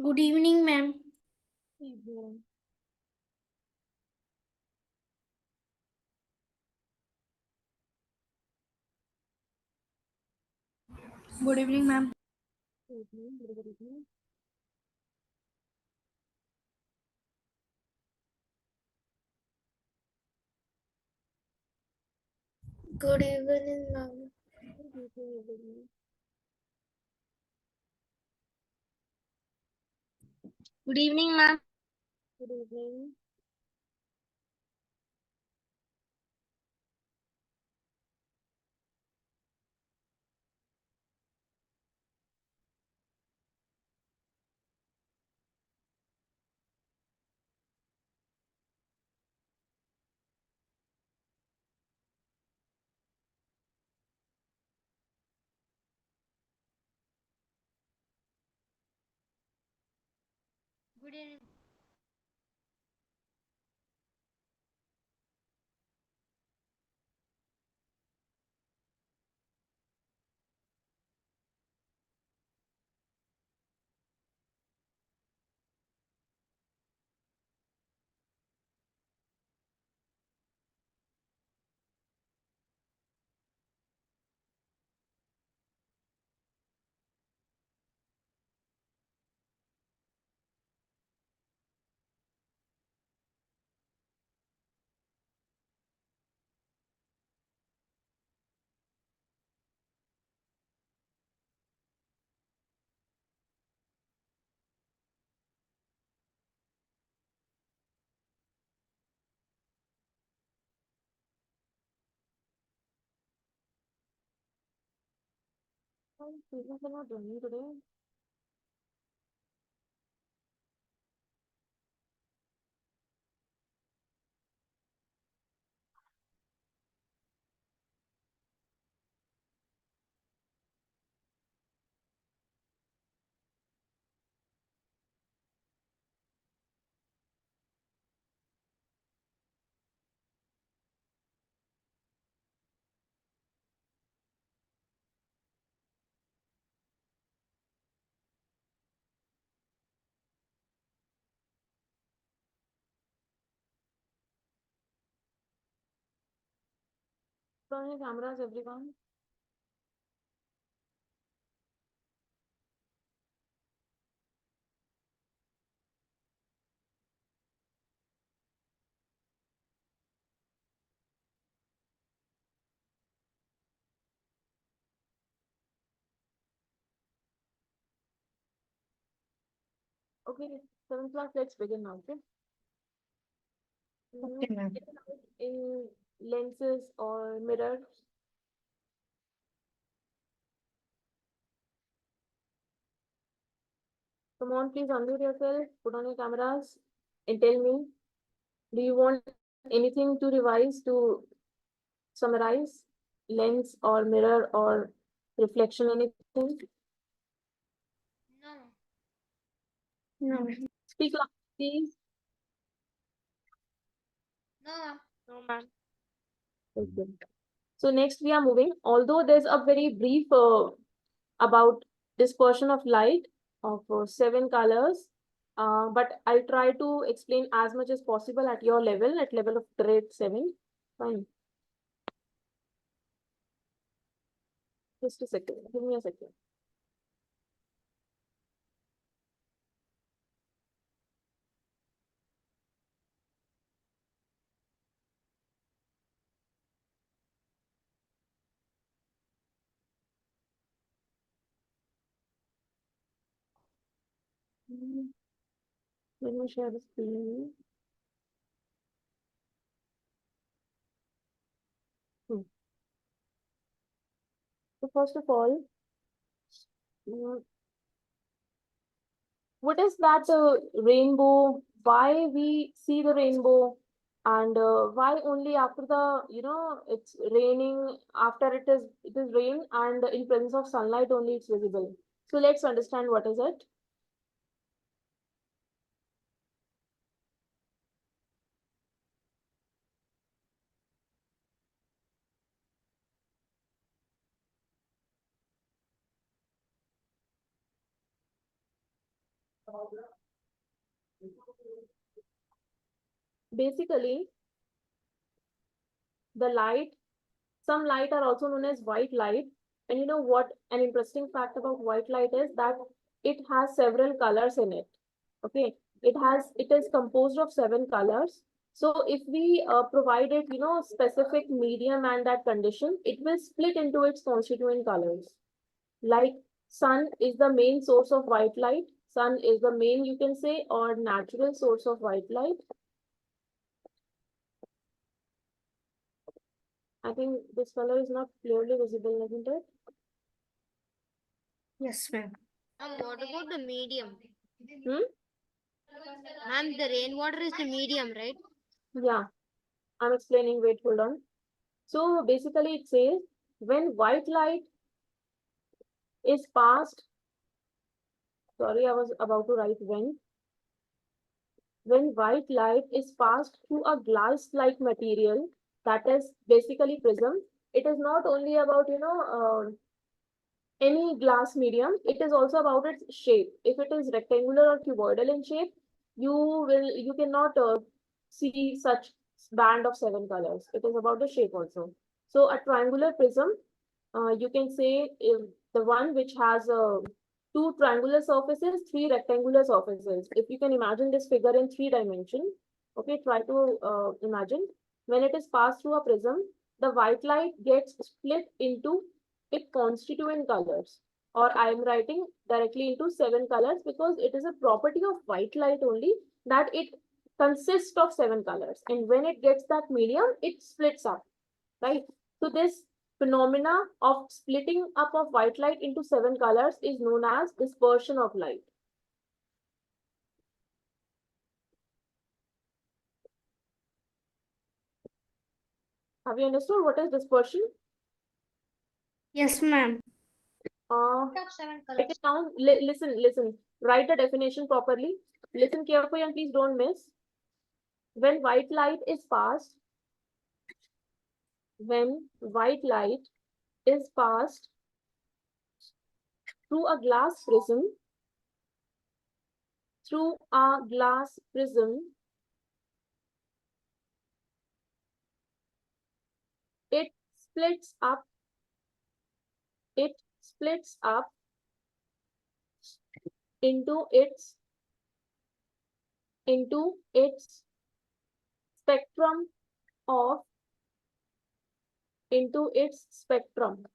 Good evening, ma'am. Good evening, ma'am. Good evening, ma'am. Good evening, ma'am. Good evening. Good evening. Students are not joining today. Turn your cameras, everyone. Okay, 7th class, let's begin now, okay? Okay, ma'am. In lenses or mirrors. Come on, please unmute yourself, put on your cameras, and tell me, do you want anything to revise, to summarize? Lens or mirror or reflection, anything? No. No, ma'am. Speak loud, please. No, ma'am. No, ma'am. Okay. So next we are moving, although there's a very brief about dispersion of light of 7 colors, but I'll try to explain as much as possible at your level, at level of grade 7. Fine. Just a second. Give me a second. Let me share the screen. Hmm. So first of all, mm, what is that rainbow? Why we see the rainbow? And why only after the, it's raining, after it is rain and in presence of sunlight only it's visible. So let's understand what is it. Basically, the light, some light are also known as white light. And you know what an interesting fact about white light is that it has several colors in it. Okay, it is composed of 7 colors. So if we provide it, specific medium and that condition, it will split into its constituent colors. Like sun is the main source of white light. Sun is the main, you can say, or natural source of white light. I think this color is not clearly visible, isn't it? Yes, ma'am. What about the medium? Hmm? Ma'am, the rainwater is the medium, right? Yeah, I'm explaining. Wait, hold on. So basically it says when white light is passed, sorry, I was about to write when white light is passed through a glass-like material, that is basically prism, it is not only about, any glass medium, it is also about its shape. If it is rectangular or cuboidal in shape, you cannot see such band of 7 colors. It is about the shape also. So a triangular prism, you can say if the one which has 2 triangular surfaces, 3 rectangular surfaces. If you can imagine this figure in 3 dimension, okay, try to imagine when it is passed through a prism, the white light gets split into its constituent colors, or I am writing directly into 7 colors because it is a property of white light only that it consists of 7 colors, and when it gets that medium, it splits up, right? So this phenomena of splitting up of white light into 7 colors is known as dispersion of light. Have you understood what is dispersion? Yes, ma'am. Write it down. Listen. Write the definition properly. Listen carefully and please don't miss. When white light is passed, when white light is passed through a glass prism, through a glass prism, it splits up, it splits up into its spectrum of into its spectrum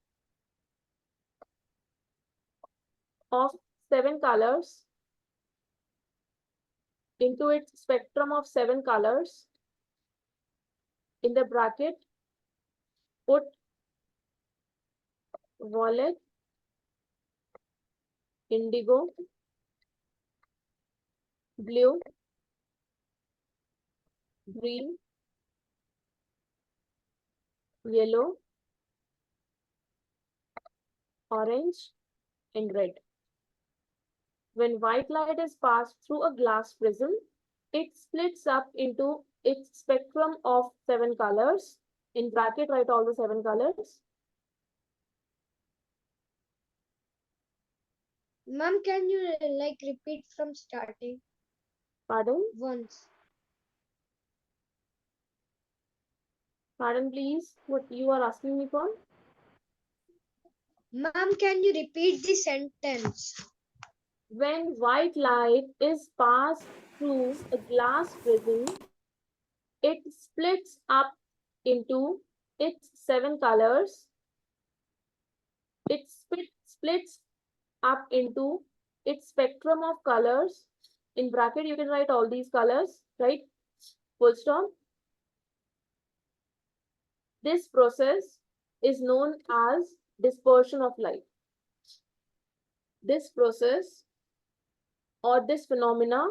of 7 colors, into its spectrum of 7 colors, in the bracket put violet, indigo, blue, green, yellow, orange, and red. When white light is passed through a glass prism, it splits up into its spectrum of 7 colors. In bracket, write all the 7 colors. Ma'am, can you repeat from starting Pardon? once? Pardon, please. What you are asking me for? Ma'am, can you repeat the sentence? When white light is passed through a glass prism, it splits up into its 7 colors. It splits up into its spectrum of colors. In bracket, you can write all these colors, right? Full stop. This process is known as dispersion of light. This process or this phenomena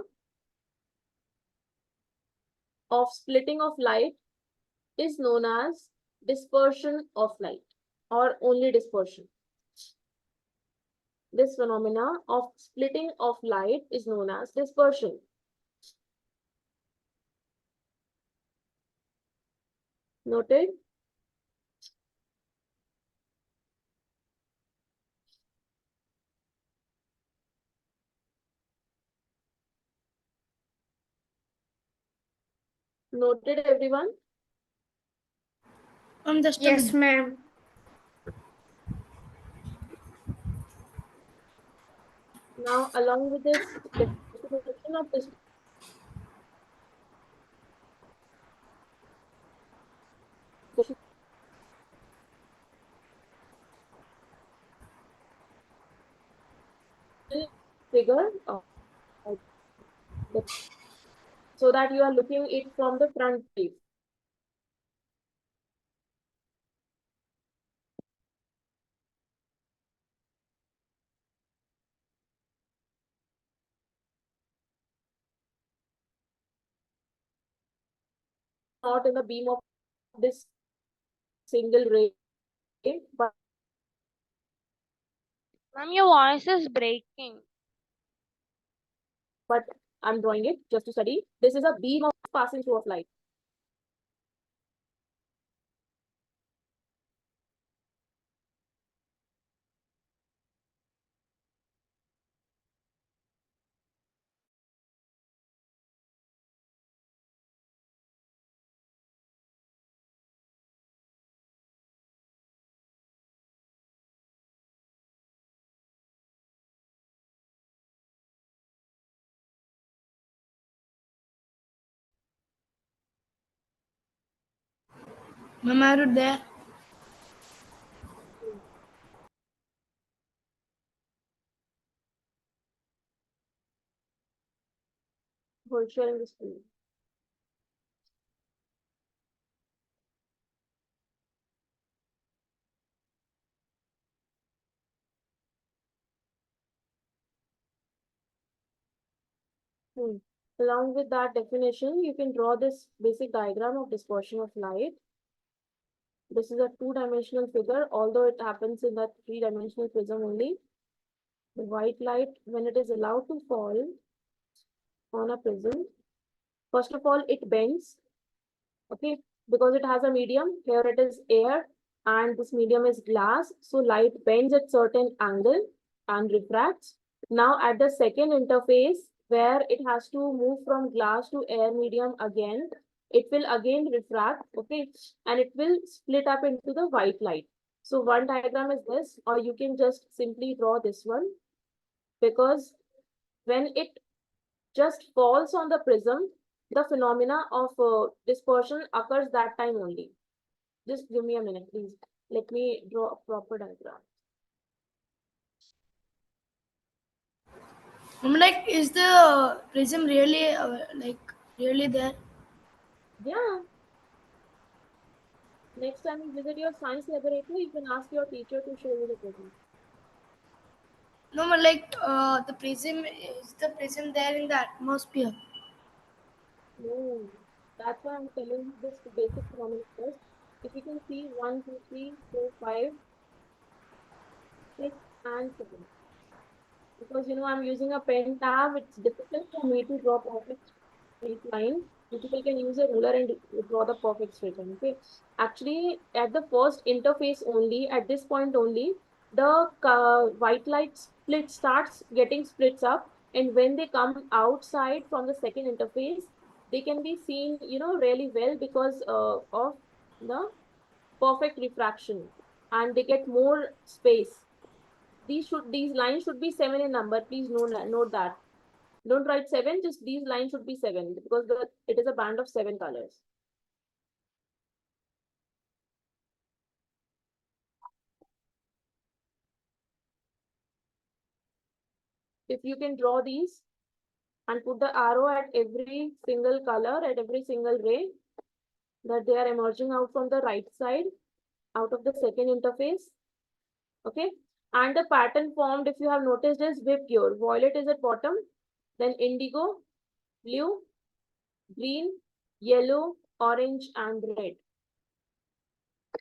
of splitting of light is known as dispersion of light or only dispersion. This phenomena of splitting of light is known as dispersion. Noted? Noted, everyone? Just a Yes, minute. ma'am. Now, along with this definition of this figure, the- so that you are looking it from the front view. Not in the beam of this single ray, but Ma'am, your voice is breaking. I'm drawing it just to study. This is a beam of passing through of light. Ma'am, are you there? Hold sharing the screen. Along with that definition, you can draw this basic diagram of dispersion of light. This is a two-dimensional figure, although it happens in that three-dimensional prism only. The white light, when it is allowed to fall on a prism, first of all, it bends, okay, because it has a medium. Here it is air, and this medium is glass. So light bends at certain angle and refracts. Now at the second interface, where it has to move from glass to air medium again, it will again refract, okay, and it will split up into the white light. So one diagram is this, or you can just simply draw this one, because when it just falls on the prism, the phenomena of dispersion occurs that time only. Just give me a minute, please. Let me draw a proper diagram. Ma'am, like, is the prism really really there? Yeah. Next time you visit your science laboratory, you can ask your teacher to show you the prism. No, ma'am, like the prism is the prism there in the atmosphere. No, that's why I'm telling you this basic phenomena first. If you can see 1, 2, 3, 4, 5, 6, and 7. Because I'm using a pen tab, it's difficult for me to draw perfect straight line. You people can use a ruler and draw the perfect straight line. Okay. Actually, at the first interface only, at this point only, the white light split starts getting splits up, and when they come outside from the second interface, they can be seen, really well because of the perfect refraction, and they get more space. These lines should be 7 in number. Please note that. Don't write 7, just these lines should be 7 because it is a band of 7 colors. If you can draw these and put the arrow at every single color, at every single ray, that they are emerging out from the right side, out of the second interface. Okay. And the pattern formed, if you have noticed, is Vipure. Violet is at bottom, then indigo, blue, green, yellow, orange, and red.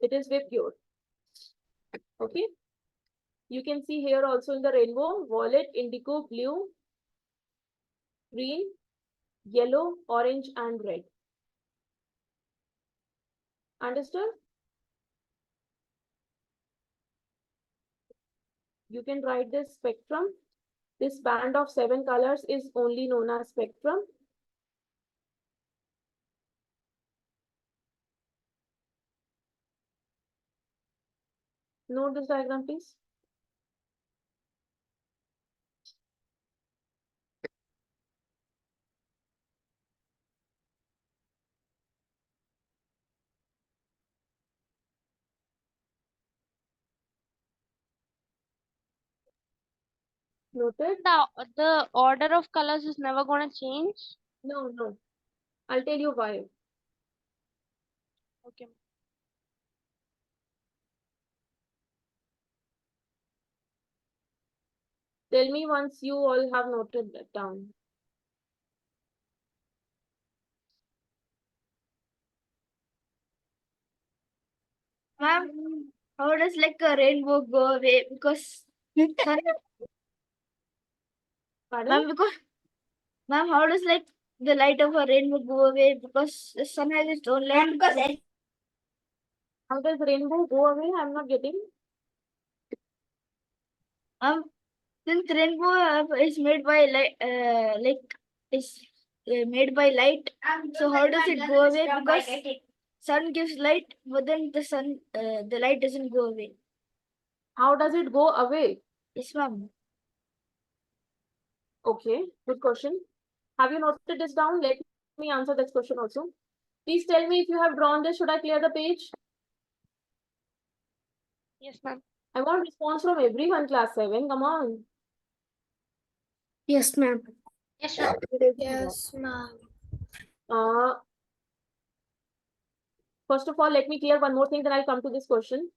It is Vipure. Okay. You can see here also in the rainbow, violet, indigo, blue, green, yellow, orange, and red. Understood? You can write this spectrum. This band of 7 colors is only known as spectrum. Note this diagram, please. Noted? The order of colors is never gonna change. No, no. I'll tell you why. Okay. Tell me once you all have noted that down. Ma'am, how does like a rainbow go away? Because sun, Pardon? ma'am, because ma'am, how does like the light of a rainbow go away? Because the sun has its own light. Because How does rainbow go away? I'm not getting. since rainbow is made by light, is made by light. So how does it go away? Because sun gives light, but then the light doesn't go away. How does it go away? Yes, ma'am. Okay, good question. Have you noted this down? Let me answer this question also. Please tell me if you have drawn this. Should I clear the page? Yes, ma'am. I want response from everyone, class 7. Come on. Yes, ma'am. Yes, ma'am. Yes, ma'am. First of all, let me clear one more thing, then I'll come to this question.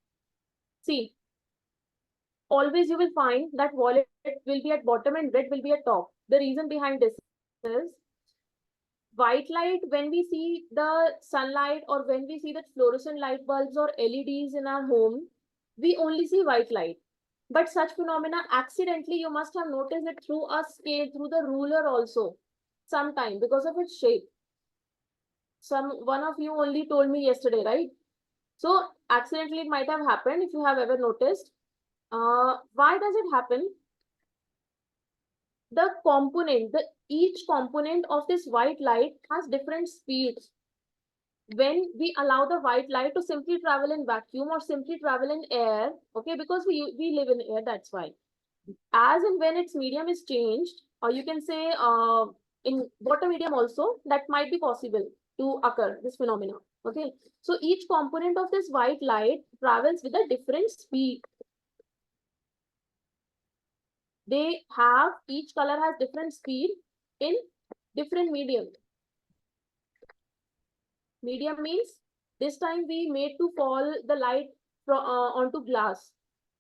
See, always you will find that violet will be at bottom and red will be at top. The reason behind this is white light, when we see the sunlight or when we see the fluorescent light bulbs or LEDs in our home, we only see white light. But such phenomena, accidentally, you must have noticed it through a scale, through the ruler also, sometime because of its shape. One of you only told me yesterday, right? So accidentally it might have happened if you have ever noticed. Why does it happen? Each component of this white light has different speeds. When we allow the white light to simply travel in vacuum or simply travel in air, okay, because we live in air, that's why. As and when its medium is changed, or you can say in water medium also, that might be possible to occur, this phenomena. Okay, so each component of this white light travels with a different speed. Each color has different speed in different medium. Medium means this time we made to fall the light onto glass.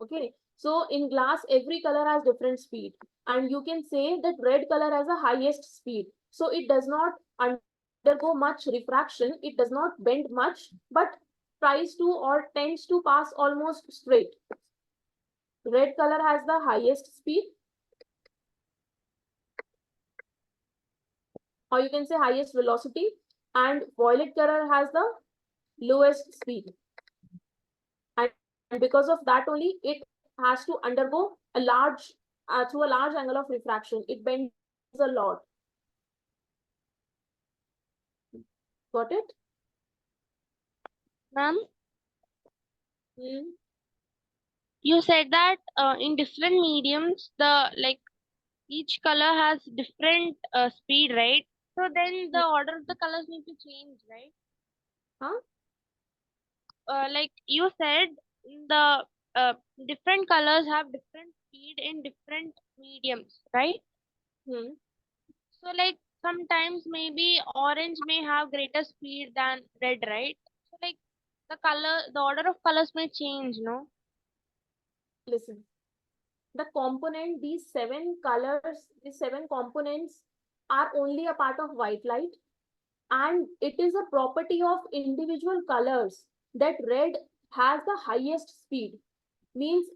Okay, so in glass every color has different speed, and you can say that red color has the highest speed, so it does not undergo much refraction, it does not bend much, but tries to or tends to pass almost straight. Red color has the highest speed, or you can say highest velocity, and violet color has the lowest speed. And because of that only, it has to undergo through a large angle of refraction. It bends a lot. Got it? Ma'am, Hmm. you said that in different mediums, each color has different speed, right? So then the order of the colors need to change, right? Huh? Like you said, the uh, different colors have different speed in different mediums, right? Hmm. So like sometimes maybe orange may have greater speed than red, right? So like the order of colors may change, no? Listen. The component, these 7 components are only a part of white light, and it is a property of individual colors that red has the highest speed. Means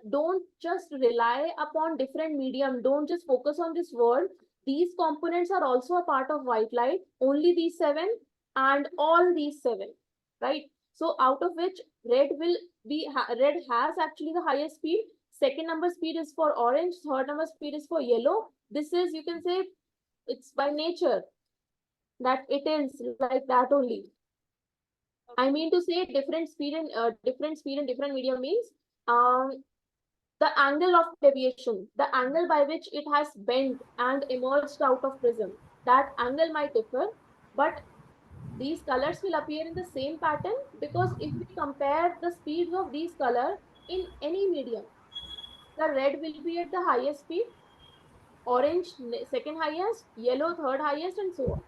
don't just rely upon different medium, don't just focus on this word. These components are also a part of white light, only these 7 and all these 7, right? So out of which red has actually the highest speed, second number speed is for orange, third number speed is for yellow. This is, you can say, it's by nature that it is like that only. I mean to say different speed in different medium means the angle of deviation, the angle by which it has bent and emerged out of prism, that angle might differ, but these colors will appear in the same pattern, because if we compare the speeds of these colors in any medium, the red will be at the highest speed, orange second highest, yellow third highest, and so on.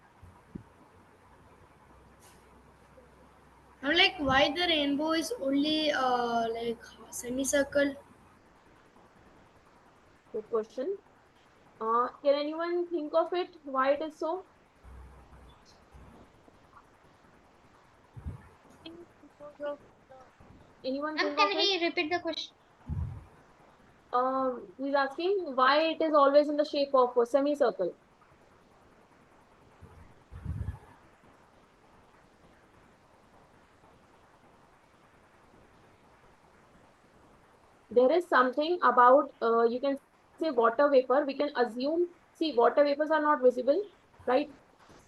I'm like, why the rainbow is only like semicircle? Good question. Can anyone think of it? Why it is so? I think because of the Anyone Ma'am, think can of it? we repeat the question? He's asking why it is always in the shape of a semicircle. There is something about, you can say water vapor. We can assume, see, water vapors are not visible, right?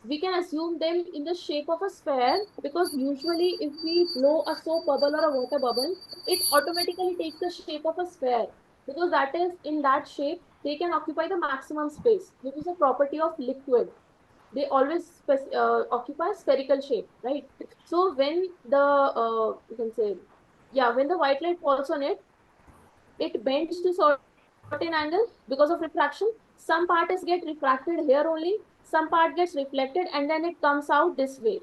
We can assume them in the shape of a sphere, because usually if we blow a soap bubble or a water bubble, it automatically takes the shape of a sphere, because that is in that shape, they can occupy the maximum space, which is a property of liquid. They always occupy spherical shape, right? So when the, you can say, yeah, when the white light falls on it, it bends to certain angle because of refraction. Some part is get refracted here only, some part gets reflected, and then it comes out this way.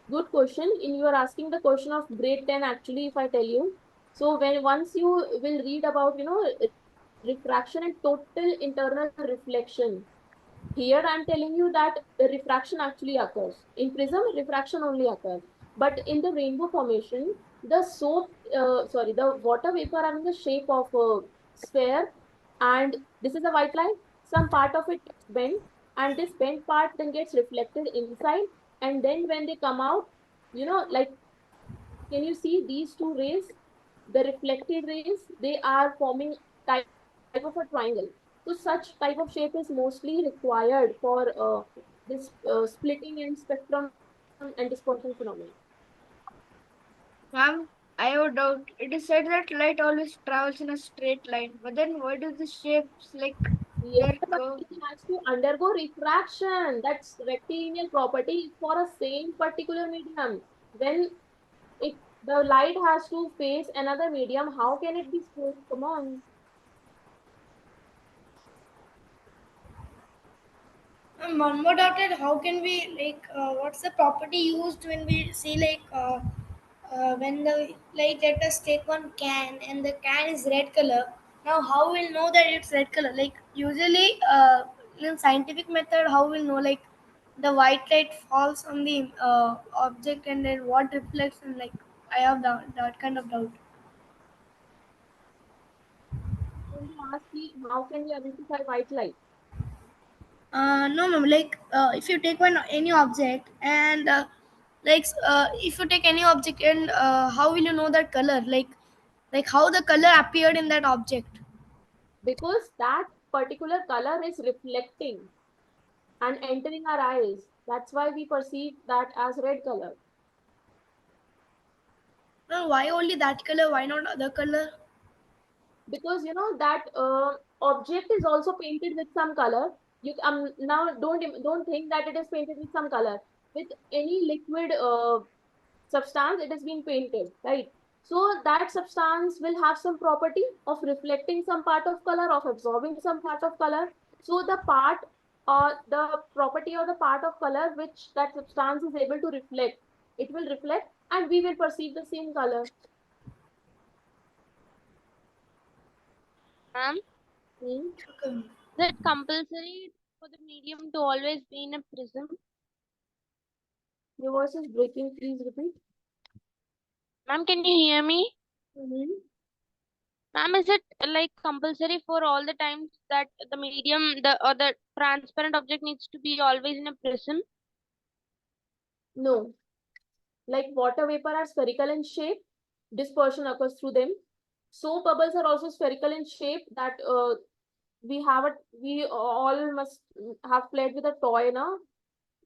Good question. In you are asking the question of grade 10, actually, if I tell you. So when once you will read about, refraction and total internal reflection, here I'm telling you that the refraction actually occurs. In prism, refraction only occurs. But in the rainbow formation, the the water vapor are in the shape of a sphere, and this is a white line. Some part of it gets bent, and this bent part then gets reflected inside. And then when they come out, like, can you see these two rays? The reflected rays, they are forming type of a triangle. So such type of shape is mostly required for this splitting and spectrum and dispersion phenomena. Ma'am, I have a doubt. It is said that light always travels in a straight line, but then why do the shapes like Yes, they're but curved? it has to undergo refraction. That's rectilinear property for a same particular medium. When it the light has to face another medium, how can it be straight? Come on. One more doubt is how can we like what's the property used when we see like when the like let us take one can and the can is red color. Now how we'll know that it's red color? Like usually in scientific method, how we'll know like the white light falls on the object and then what reflects and like I have that kind of doubt. When you ask me, how can we identify white light? No, ma'am. Like, if you take one any object and if you take any object and how will you know that color? Like how the color appeared in that object. Because that particular color is reflecting and entering our eyes. That's why we perceive that as red color. No, why only that color? Why not other color? Because that object is also painted with some color. You now don't think that it is painted with some color. With any liquid substance, it has been painted, right? So that substance will have some property of reflecting some part of color, of absorbing some part of color. So the part or the property or the part of color which that substance is able to reflect, it will reflect, and we will perceive the same color. ma'am. Hmm? Okay. Is it compulsory for the medium to always be in a prism? Your voice is breaking. Please repeat. Ma'am, can you hear me? Mhm. Ma'am, is it like compulsory for all the times that the medium, the transparent object needs to be always in a prism? No, like water vapor are spherical in shape, dispersion occurs through them. Soap bubbles are also spherical in shape. That we all must have played with a toy now,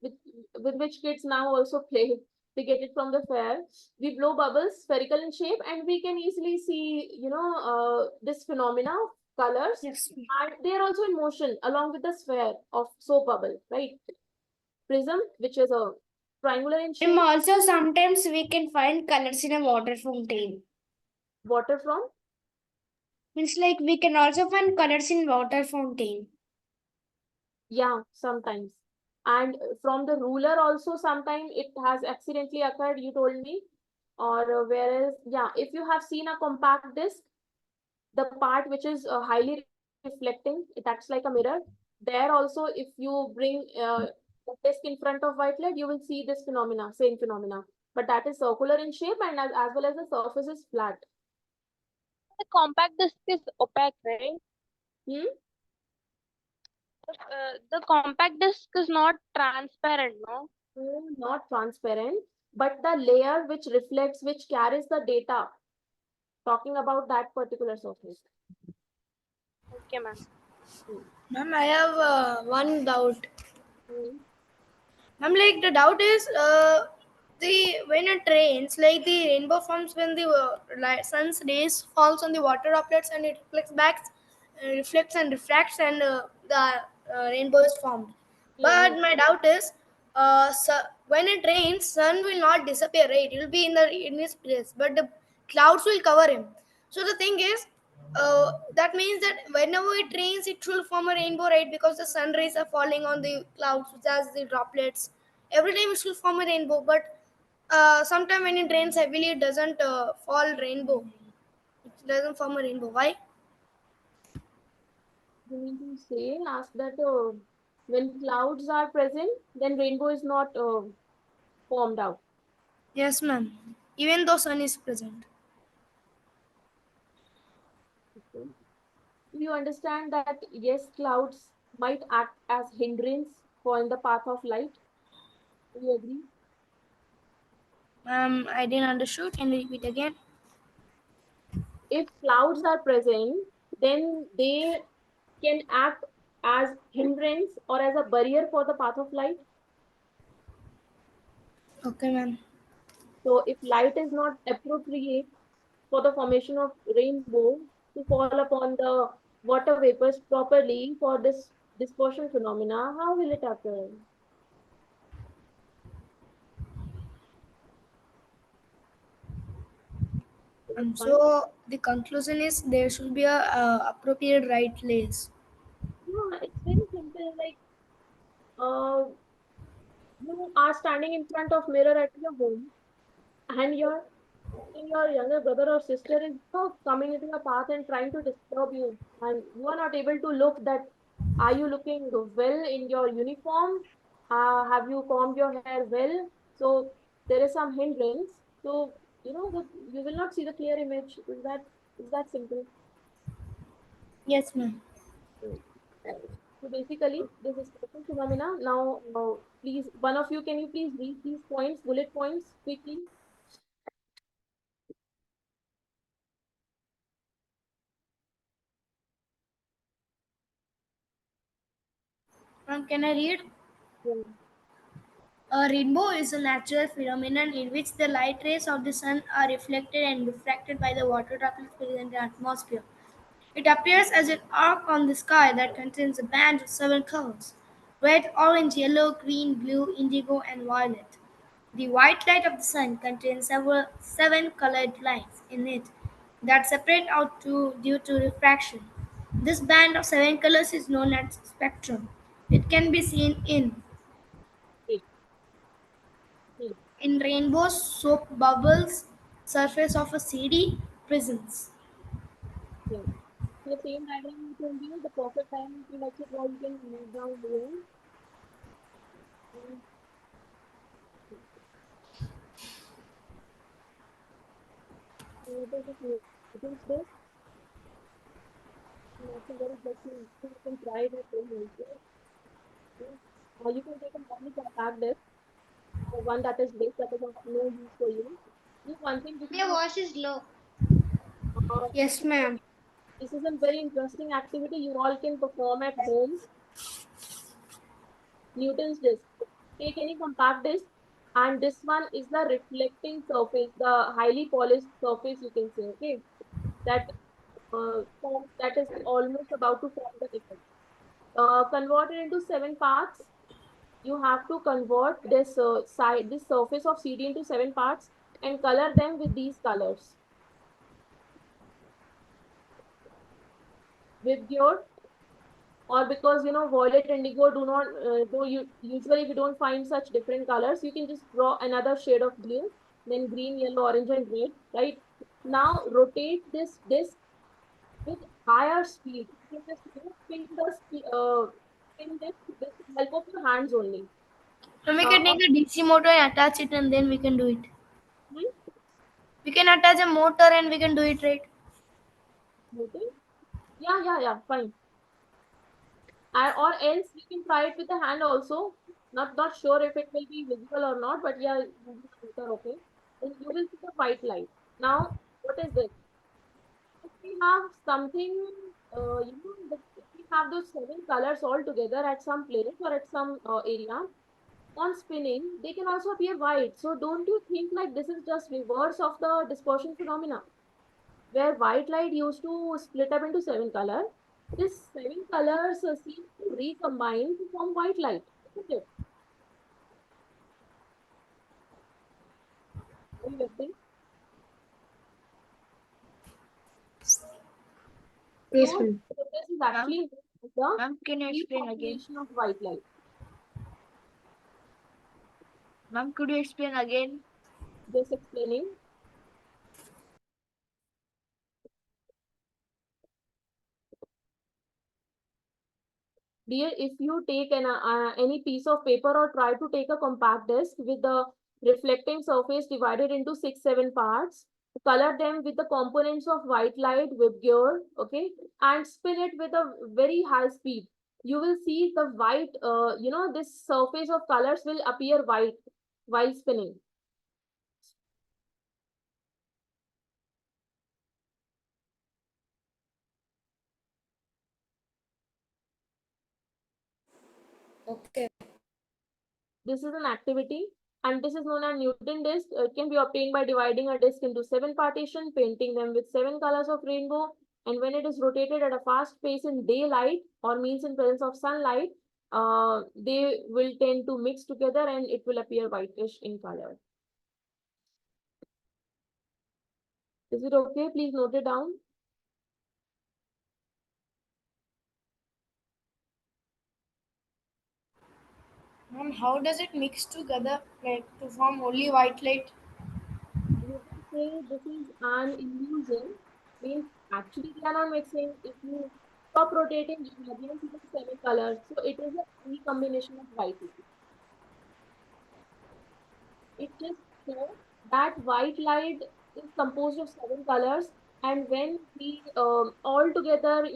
with which kids now also play. we get it from the fair. We blow bubbles spherical in shape, and we can easily see, this phenomena of colors. Yes. And they are also in motion along with the sphere of soap bubble, right? Prism, which is a triangular in shape. And also sometimes we can find colors in a water fountain. Water from? Means like we can also find colors in water fountain. Yeah, sometimes. And from the ruler also, sometimes it has accidentally occurred, you told me. Or whereas, yeah, if you have seen a compact disc, the part which is highly reflecting, it acts like a mirror. There also, if you bring the disc in front of white light, you will see this phenomena, same phenomena. But that is circular in shape, and as well as the surface is flat. The compact disc is opaque, right? Hmm? The compact disc is not transparent, no? No, not transparent, but the layer which reflects, which carries the data, talking about that particular surface. Okay, ma'am. Ma'am, I have one doubt. Hmm. Ma'am, like the doubt is the when it rains, like the rainbow forms when the sun's rays falls on the water droplets and it reflects back, reflects and refracts, and the rainbow is formed. But Hmm. my doubt is, when it rains, sun will not disappear, right? It will be in his place, but the clouds will cover him. So the thing is, that means that whenever it rains, it will form a rainbow, right? Because the sun rays are falling on the clouds, which has the droplets. Every time it will form a rainbow, but sometime when it rains heavily, it doesn't fall rainbow. It doesn't form a rainbow. Why? You mean to say, ask that when clouds are present, then rainbow is not formed out. Yes, ma'am. Even though sun is present. Okay. You understand that yes, clouds might act as hindrance for in the path of light. Do you agree? I didn't understood. Can you repeat again? If clouds are present, then they can act as hindrance or as a barrier for the path of light. Okay, ma'am. So if light is not appropriate for the formation of rainbow to fall upon the water vapors properly for this dispersion phenomena, how will it occur? Is it fine? So the conclusion is there should be a appropriate right place. No, it's very simple. Like you are standing in front of mirror at your home, and your younger brother or sister is coming into your path and trying to disturb you, and you are not able to look that are you looking well in your uniform? Have you combed your hair well? So there is some hindrance. So you will not see the clear image. Is that simple? Yes, ma'am. Mm. So basically, this is special phenomena. Now, please, one of you, can you please read these points, bullet points, quickly? Ma'am, can I read? Yeah. A rainbow is a natural phenomenon in which the light rays of the sun are reflected and refracted by the water droplets present in the atmosphere. It appears as an arc on the sky that contains a band of seven colors: red, orange, yellow, green, blue, indigo, and violet. The white light of the sun contains seven colored lines in it that separate out due to refraction. This band of seven colors is known as spectrum. It can be seen Okay. Hmm. in rainbows, soap bubbles, surface of a CD, prisms. Yeah. So the same diagram you told you, the perfect time to like it, how you can move down here. And what is it? Notice this. Nothing very blessing. So you can try it at home also. Okay. Or you can take a normally compact disc, the one that is big, that is of no use for you. Do one thing, Your voice is low. Yes, ma'am. this is a very interesting activity you all can perform at home. Newton's disc. Take any compact disc, and this one is the reflecting surface, the highly polished surface you can say, okay, that that is almost about to form the effect. Converted into seven parts. You have to convert this this surface of CD into seven parts and color them with these colors. With your or because violet indigo do not though you usually we don't find such different colors, you can just draw another shade of blue, then green, yellow, orange, and red, right? Now rotate this disc with higher speed. You can just spin spin this with the help of your hands only. So we uh, can take a DC motor and attach it, and then we can do it. hmm? We can attach a motor and we can do it, right? Rotate. Yeah, fine. Or else you can try it with the hand also. Not sure if it will be visible or not, but yeah, using a meter, okay. And you will see the white light. Now, what is this? If we have something, if we have those seven colors all together at some place or at some area, on spinning, they can also appear white. So don't you think like this is just reverse of the dispersion phenomena? Where white light used to split up into seven colors, this seven colors seem to recombine to form white light, isn't it? Are you listening? Yes, So, ma'am. so this is actually the Ma'am, can you explain again? recombination of white light. Ma'am, could you explain again? Just explaining. Dear, if you take any piece of paper or try to take a compact disc with the reflecting surface divided into 6, 7 parts, color them with the components of white light with gear, okay, and spin it with a very high speed. You will see the white, this surface of colors will appear white while spinning. Okay. This is an activity and this is known as Newton disc. It can be obtained by dividing a disc into 7 partitions, painting them with 7 colors of rainbow. And when it is rotated at a fast pace in daylight or means in presence of sunlight, they will tend to mix together and it will appear whitish in color. Is it okay? Please note it down. Ma'am, how does it mix together, like to form only white light? You can say this is an illusion. Means actually they are not mixing. If you stop rotating, you will again see the 7 colors. So it is a recombination of white light. It just shows that white light is composed of 7 colors, and when we all together,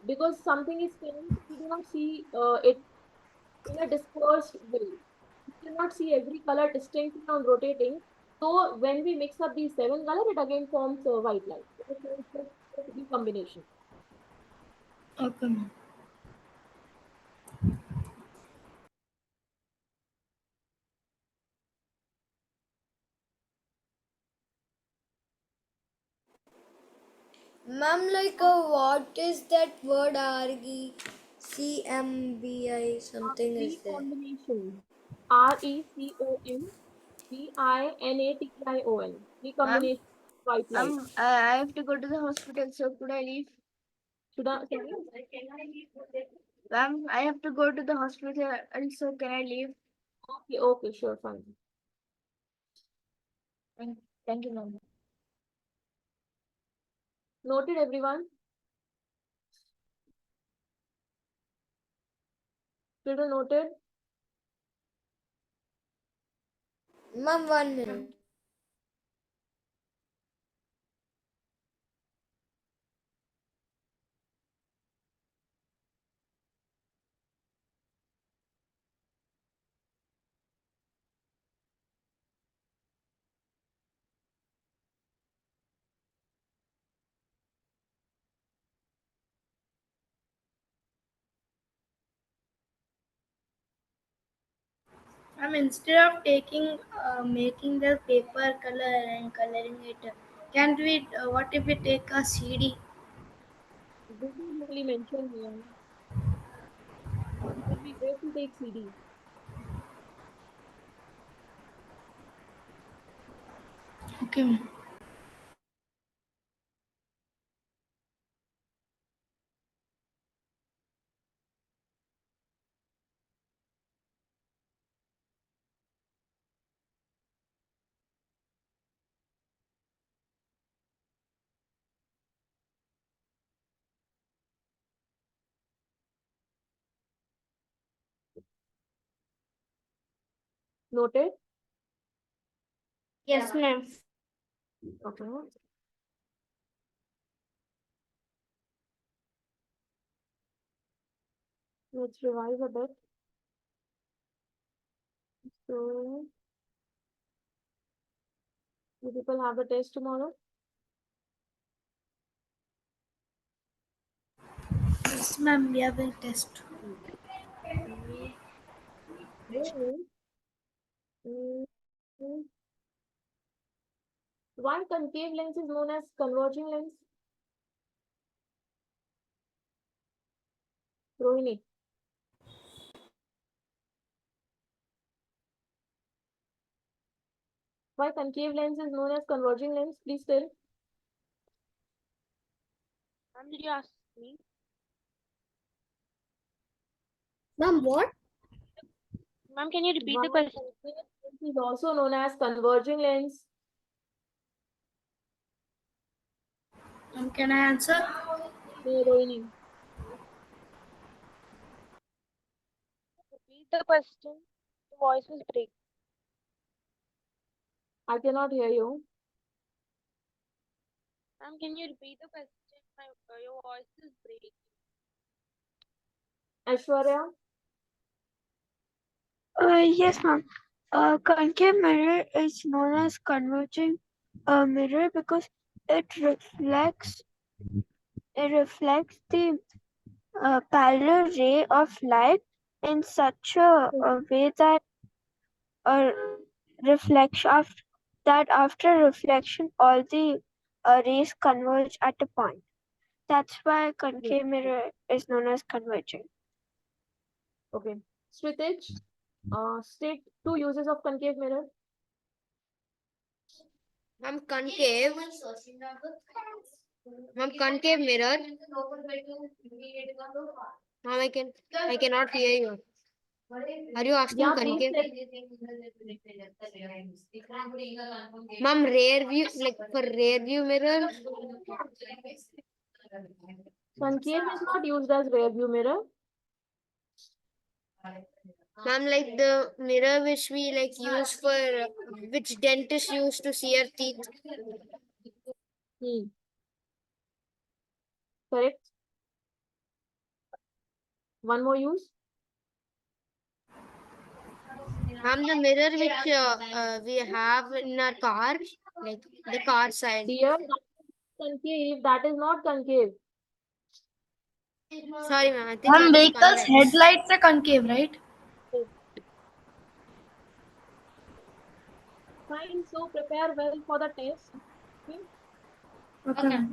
because something is spinning, we do not see it in a dispersed way. We cannot see every color distinctly on rotating. So when we mix up these 7 colors, it again forms white light. So it's just a recombination. Okay, ma'am. Ma'am, like what is that word RECMBI something is there? Recombination. RECOMBINATION. Ma'am, Recombination of white light. I have to go to the hospital, so could I leave? Should I, sorry? Ma'am, I have to go to the hospital, and so can I leave? Okay, sure, fine. Thank you, ma'am. Noted, everyone. Children noted. Ma'am, 1 minute. Instead of making the paper color and coloring it, can't we? What if we take a CD? This is really mentioned here. It will be great to take CD. Okay, ma'am. Noted? Yes, ma'am. Okay. Let's revise a bit. So, you people have a test tomorrow? Yes, ma'am. We have a test. Mm, then, mm, mm, Why concave lens is known as converging lens? Rohini. Why concave lens is known as converging lens? Please tell. Ma'am, did you ask me? Ma'am, what? Ma'am, can you repeat Why the question? concave lens is also known as converging lens? Can I answer? No, Rohini. Repeat the question. The voice was breaking. I cannot hear you. Ma'am, can you repeat the question? Your voice is breaking. Aishwarya. Yes, ma'am. Concave mirror is known as converging mirror because it reflects the parallel ray of light in such a way that a reflection after reflection all the rays converge at a point. That's why concave mirror is known as converging. Okay. Sritij, state two uses of concave mirror. Concave. Concave mirror. I cannot hear you. Are you asking Yeah, please concave? tell. Ma'am, rear view, like for rear view mirror. Concave is not used as rear view mirror. Ma'am, like the mirror which we like use for which dentists use to see our teeth. Correct. One more use. Ma'am, the mirror which we have in our car, like the car side. Dear, that is concave. That is not concave. Sorry, ma'am. I think that is Vehicle's convex. headlights are concave, right? Fine. So prepare well for the test. Okay. Okay.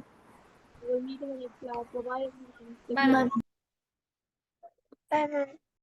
We'll meet in the next class. Bye bye. Bye. Bye.